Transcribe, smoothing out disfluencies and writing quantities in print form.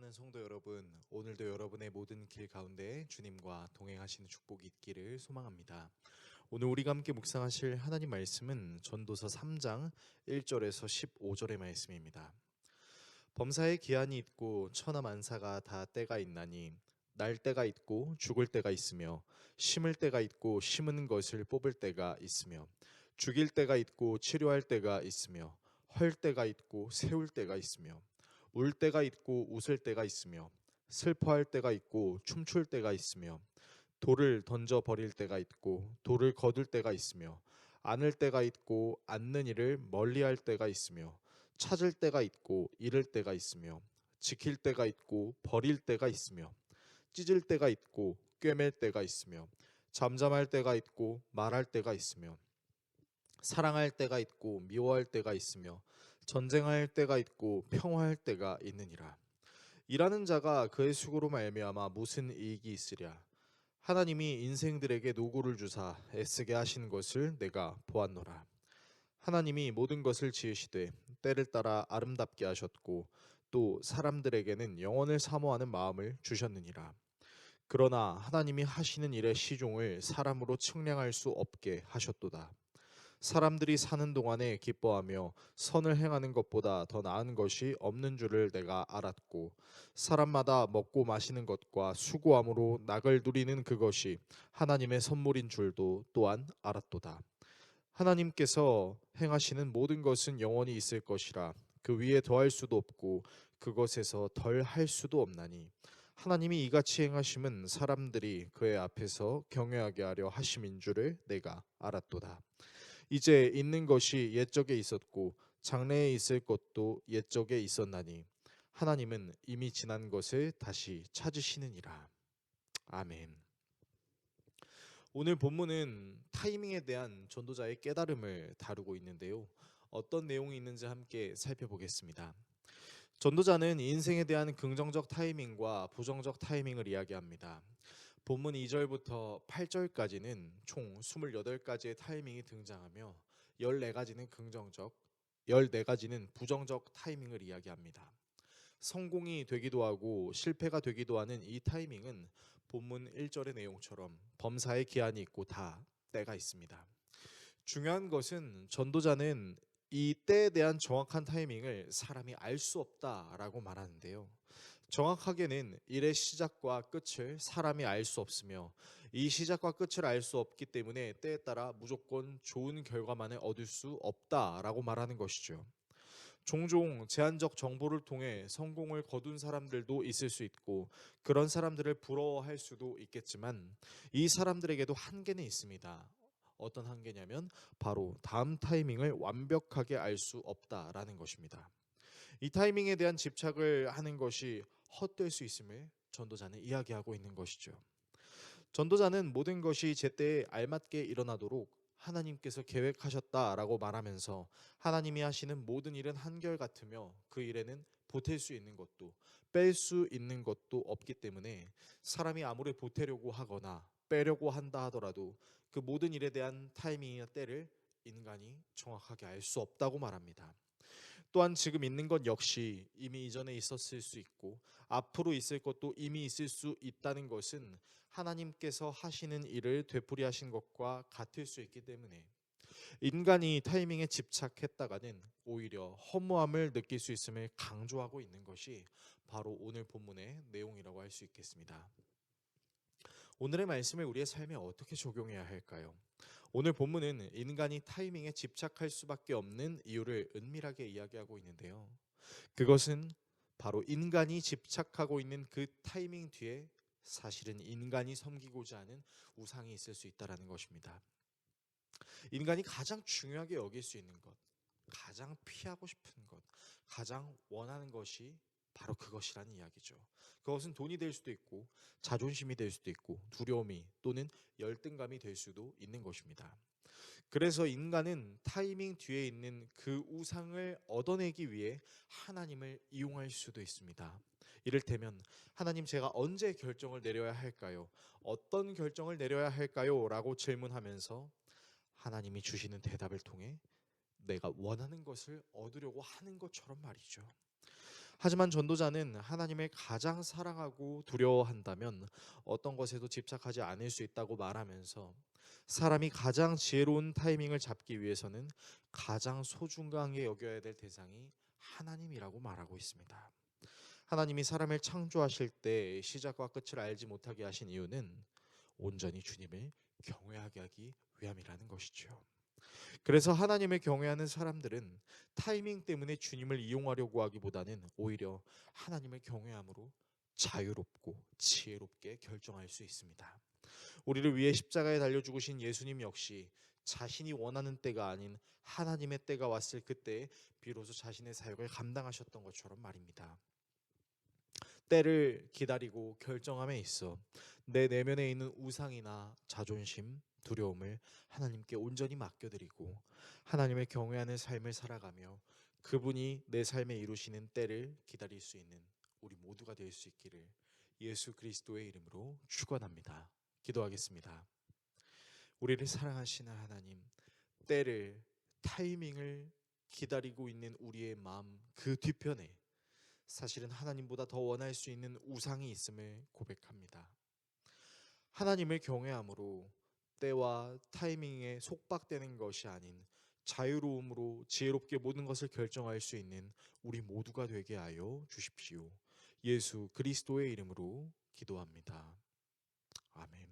사랑하는 성도 여러분, 오늘도 여러분의 모든 길 가운데 주님과 동행하시는 축복이 있기를 소망합니다. 오늘 우리가 함께 묵상하실 하나님 말씀은 전도서 3장 1절에서 15절의 말씀입니다. 범사에 기한이 있고 천하만사가 다 때가 있나니 날 때가 있고 죽을 때가 있으며 심을 때가 있고 심은 것을 뽑을 때가 있으며 죽일 때가 있고 치료할 때가 있으며 헐 때가 있고 세울 때가 있으며 울 때가 있고 웃을 때가 있으며 슬퍼할 때가 있고 춤출 때가 있으며 돌을 던져 버릴 때가 있고 돌을 거둘 때가 있으며 안을 때가 있고 앉는 이를 멀리할 때가 있으며 찾을 때가 있고 잃을 때가 있으며 지킬 때가 있고 버릴 때가 있으며 찢을 때가 있고 꿰맬 때가 있으며 잠잠할 때가 있고 말할 때가 있으며 사랑할 때가 있고 미워할 때가 있으며 전쟁할 때가 있고 평화할 때가 있느니라. 일하는 자가 그의 수고로 말미암아 무슨 이익이 있으랴. 하나님이 인생들에게 노고를 주사 애쓰게 하신 것을 내가 보았노라. 하나님이 모든 것을 지으시되 때를 따라 아름답게 하셨고 또 사람들에게는 영원을 사모하는 마음을 주셨느니라. 그러나 하나님이 하시는 일의 시종을 사람으로 측량할 수 없게 하셨도다. 사람들이 사는 동안에 기뻐하며 선을 행하는 것보다 더 나은 것이 없는 줄을 내가 알았고 사람마다 먹고 마시는 것과 수고함으로 낙을 누리는 그것이 하나님의 선물인 줄도 또한 알았도다. 하나님께서 행하시는 모든 것은 영원히 있을 것이라 그 위에 더할 수도 없고 그것에서 덜 할 수도 없나니 하나님이 이같이 행하심은 사람들이 그의 앞에서 경외하게 하려 하심인 줄을 내가 알았도다. 이제 있는 것이 옛적에 있었고 장래에 있을 것도 옛적에 있었나니 하나님은 이미 지난 것을 다시 찾으시느니라. 아멘. 오늘 본문은 타이밍에 대한 전도자의 깨달음을 다루고 있는데요. 어떤 내용이 있는지 함께 살펴보겠습니다. 전도자는 인생에 대한 긍정적 타이밍과 부정적 타이밍을 이야기합니다. 본문 2절부터 8절까지는 총 28가지의 타이밍이 등장하며 14가지는 긍정적, 14가지는 부정적 타이밍을 이야기합니다. 성공이 되기도 하고 실패가 되기도 하는 이 타이밍은 본문 1절의 내용처럼 범사에 기한이 있고 다 때가 있습니다. 중요한 것은 전도자는 이 때에 대한 정확한 타이밍을 사람이 알 수 없다라고 말하는데요. 정확하게는 일의 시작과 끝을 사람이 알 수 없으며 이 시작과 끝을 알 수 없기 때문에 때에 따라 무조건 좋은 결과만을 얻을 수 없다라고 말하는 것이죠. 종종 제한적 정보를 통해 성공을 거둔 사람들도 있을 수 있고 그런 사람들을 부러워할 수도 있겠지만 이 사람들에게도 한계는 있습니다. 어떤 한계냐면 바로 다음 타이밍을 완벽하게 알 수 없다라는 것입니다. 이 타이밍에 대한 집착을 하는 것이 헛될 수 있음을 전도자는 이야기하고 있는 것이죠. 전도자는 모든 것이 제때에 알맞게 일어나도록 하나님께서 계획하셨다라고 말하면서 하나님이 하시는 모든 일은 한결같으며 그 일에는 보탤 수 있는 것도 뺄 수 있는 것도 없기 때문에 사람이 아무리 보태려고 하거나 빼려고 한다 하더라도 그 모든 일에 대한 타이밍이나 때를 인간이 정확하게 알 수 없다고 말합니다. 또한 지금 있는 것 역시 이미 이전에 있었을 수 있고 앞으로 있을 것도 이미 있을 수 있다는 것은 하나님께서 하시는 일을 되풀이하신 것과 같을 수 있기 때문에 인간이 타이밍에 집착했다가는 오히려 허무함을 느낄 수 있음을 강조하고 있는 것이 바로 오늘 본문의 내용이라고 할 수 있겠습니다. 오늘의 말씀을 우리의 삶에 어떻게 적용해야 할까요? 오늘 본문은 인간이 타이밍에 집착할 수밖에 없는 이유를 은밀하게 이야기하고 있는데요. 그것은 바로 인간이 집착하고 있는 그 타이밍 뒤에 사실은 인간이 섬기고자 하는 우상이 있을 수 있다는 것입니다. 인간이 가장 중요하게 여길 수 있는 것, 가장 피하고 싶은 것, 가장 원하는 것이 바로 그것이라는 이야기죠. 그것은 돈이 될 수도 있고 자존심이 될 수도 있고 두려움이 또는 열등감이 될 수도 있는 것입니다. 그래서 인간은 타이밍 뒤에 있는 그 우상을 얻어내기 위해 하나님을 이용할 수도 있습니다. 이를테면 하나님, 제가 언제 결정을 내려야 할까요? 어떤 결정을 내려야 할까요? 라고 질문하면서 하나님이 주시는 대답을 통해 내가 원하는 것을 얻으려고 하는 것처럼 말이죠. 하지만 전도자는 하나님을 가장 사랑하고 두려워한다면 어떤 것에도 집착하지 않을 수 있다고 말하면서 사람이 가장 지혜로운 타이밍을 잡기 위해서는 가장 소중하게 여겨야 될 대상이 하나님이라고 말하고 있습니다. 하나님이 사람을 창조하실 때 시작과 끝을 알지 못하게 하신 이유는 온전히 주님을 경외하게 하기 위함이라는 것이죠. 그래서 하나님을 경외하는 사람들은 타이밍 때문에 주님을 이용하려고 하기보다는 오히려 하나님을 경외함으로 자유롭고 지혜롭게 결정할 수 있습니다. 우리를 위해 십자가에 달려 죽으신 예수님 역시 자신이 원하는 때가 아닌 하나님의 때가 왔을 그때 비로소 자신의 사역을 감당하셨던 것처럼 말입니다. 때를 기다리고 결정함에 있어 내 내면에 있는 우상이나 자존심, 두려움을 하나님께 온전히 맡겨드리고 하나님을 경외하는 삶을 살아가며 그분이 내 삶에 이루시는 때를 기다릴 수 있는 우리 모두가 될 수 있기를 예수 그리스도의 이름으로 축원합니다. 기도하겠습니다. 우리를 사랑하시는 하나님, 때를, 타이밍을 기다리고 있는 우리의 마음 그 뒤편에 사실은 하나님보다 더 원할 수 있는 우상이 있음을 고백합니다. 하나님을 경외함으로 때와 타이밍에 속박되는 것이 아닌 자유로움으로 지혜롭게 모든 것을 결정할 수 있는 우리 모두가 되게 하여 주십시오. 예수 그리스도의 이름으로 기도합니다. 아멘.